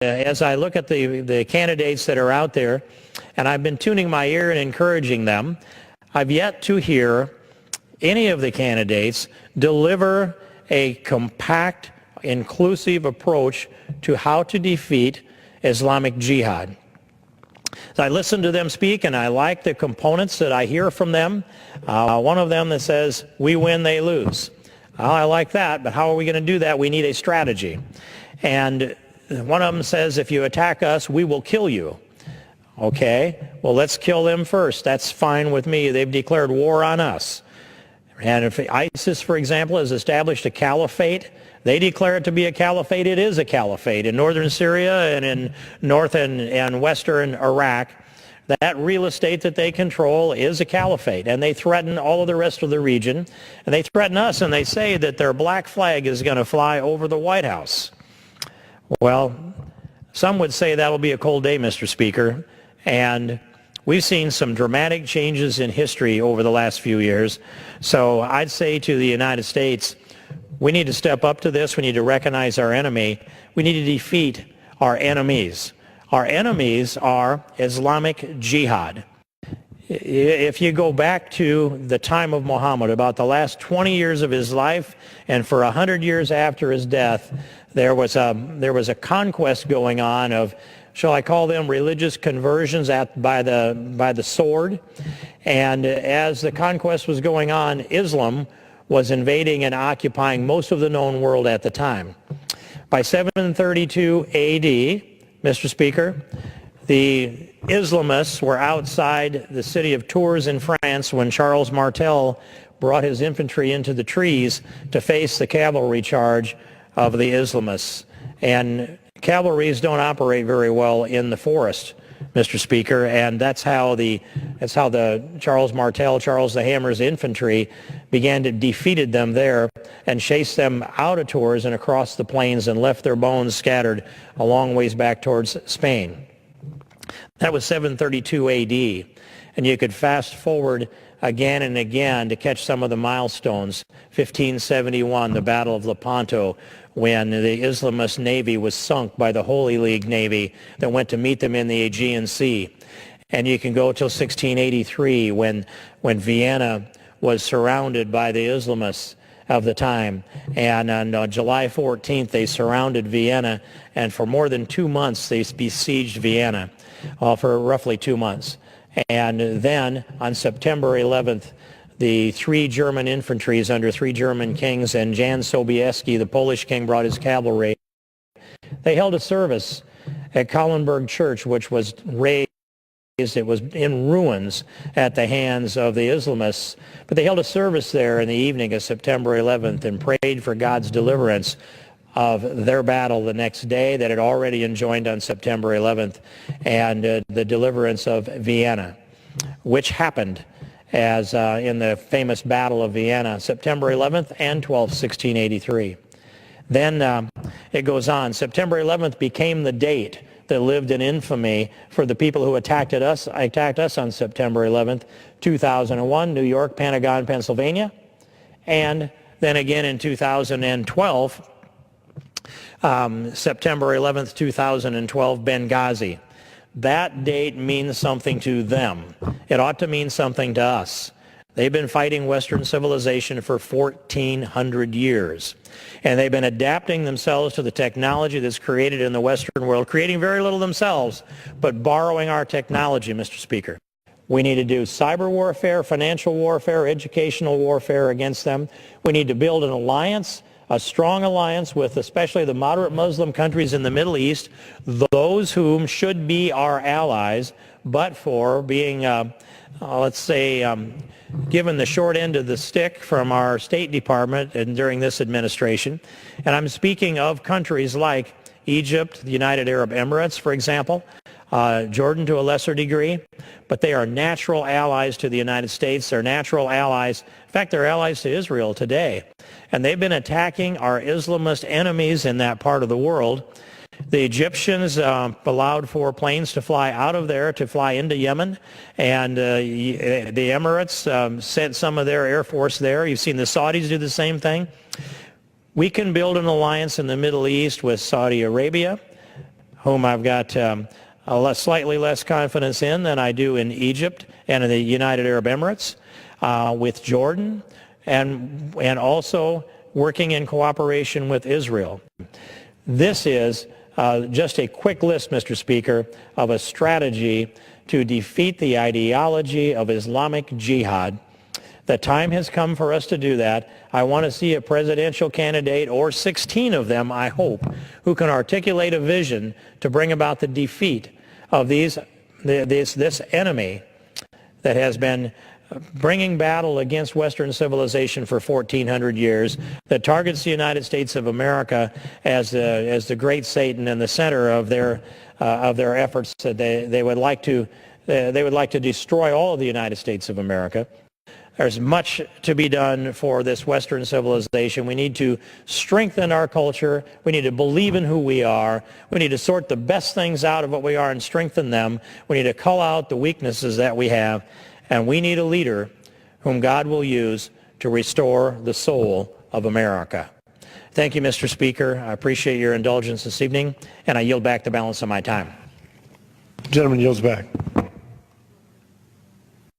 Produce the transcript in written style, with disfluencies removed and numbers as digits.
as I look at the candidates that are out there, and I've been tuning my ear and encouraging them, I've yet to hear any of the candidates deliver a compact, inclusive approach to how to defeat Islamic Jihad. So I listen to them speak, and I like the components that I hear from them. One of them that says, we win, they lose. Well, I like that, but how are we going to do that? We need a strategy. And one of them says, if you attack us, we will kill you. Okay, well, let's kill them first. That's fine with me. They've declared war on us. And if ISIS, for example, has established a caliphate, they declare it to be a caliphate, it is a caliphate. In northern Syria and in north and western Iraq, that real estate that they control is a caliphate. And they threaten all of the rest of the region. And they threaten us, and they say that their black flag is going to fly over the White House. Well, some would say that will be a cold day, Mr. Speaker. And we've seen some dramatic changes in history over the last few years. So I'd say to the United States, we need to step up to this. We need to recognize our enemy. We need to defeat our enemies. Our enemies are Islamic Jihad. If you go back to the time of Muhammad, about the last 20 years of his life, and for 100 years after his death, there was a conquest going on of, shall I call them, religious conversions by the sword. And as the conquest was going on, Islam was invading and occupying most of the known world at the time. By 732 AD, Mr. Speaker, the Islamists were outside the city of Tours in France when Charles Martel brought his infantry into the trees to face the cavalry charge of the Islamists. And cavalries don't operate very well in the forest, Mr. Speaker, and that's how the Charles Martel, Charles the Hammer's infantry began to defeated them there and chased them out of Tours and across the plains and left their bones scattered a long ways back towards Spain. That was 732 AD, and you could fast forward again and again to catch some of the milestones. 1571, the Battle of Lepanto, when the Islamist navy was sunk by the Holy League Navy that went to meet them in the Aegean Sea. And you can go till 1683 when Vienna was surrounded by the Islamists of the time. And on July 14th, they surrounded Vienna, and for more than 2 months, they besieged Vienna, for roughly 2 months. And then on September 11th, the 3 German infantries under 3 German kings and Jan Sobieski, the Polish king, brought his cavalry. They held a service at Kallenberg Church, which was razed. It was in ruins at the hands of the Islamists. But they held a service there in the evening of September 11th and prayed for God's deliverance of their battle the next day that had already enjoined on September 11th, and the deliverance of Vienna, which happened as in the famous Battle of Vienna, September 11th and 12th, 1683. Then it goes on. September 11th became the date that lived in infamy for the people who attacked us on September 11th, 2001, New York, Pentagon, Pennsylvania, and then again in 2012, September 11th, 2012, Benghazi. That date means something to them. It ought to mean something to us. They've been fighting Western civilization for 1,400 years. And they've been adapting themselves to the technology that's created in the Western world, creating very little themselves, but borrowing our technology, Mr. Speaker. We need to do cyber warfare, financial warfare, educational warfare against them. We need to build an alliance, a strong alliance with especially the moderate Muslim countries in the Middle East, those whom should be our allies, but for being, let's say, given the short end of the stick from our State Department and during this administration. And I'm speaking of countries like Egypt, the United Arab Emirates, for example, Jordan to a lesser degree, but they are natural allies to the United States. They're natural allies. In fact, they're allies to Israel today. And they've been attacking our Islamist enemies in that part of the world. The Egyptians allowed for planes to fly out of there to fly into Yemen, and the Emirates sent some of their air force there. You've seen the Saudis do the same thing. We can build an alliance in the Middle East with Saudi Arabia, whom I've got slightly less confidence in than I do in Egypt and in the United Arab Emirates, with Jordan, and also working in cooperation with Israel. This is just a quick list, Mr. Speaker, of a strategy to defeat the ideology of Islamic jihad. The time has come for us to do that. I want to see a presidential candidate, or 16 of them, I hope, who can articulate a vision to bring about the defeat of this enemy that has been bringing battle against Western civilization for 1,400 years, that targets the United States of America as the great Satan and the center of their efforts. That they would like to destroy all of the United States of America. There's much to be done for this Western civilization. We need to strengthen our culture. We need to believe in who we are. We need to sort the best things out of what we are and strengthen them. We need to call out the weaknesses that we have. And we need a leader whom God will use to restore the soul of America. Thank you, Mr. Speaker. I appreciate your indulgence this evening, and I yield back the balance of my time. The gentleman yields back.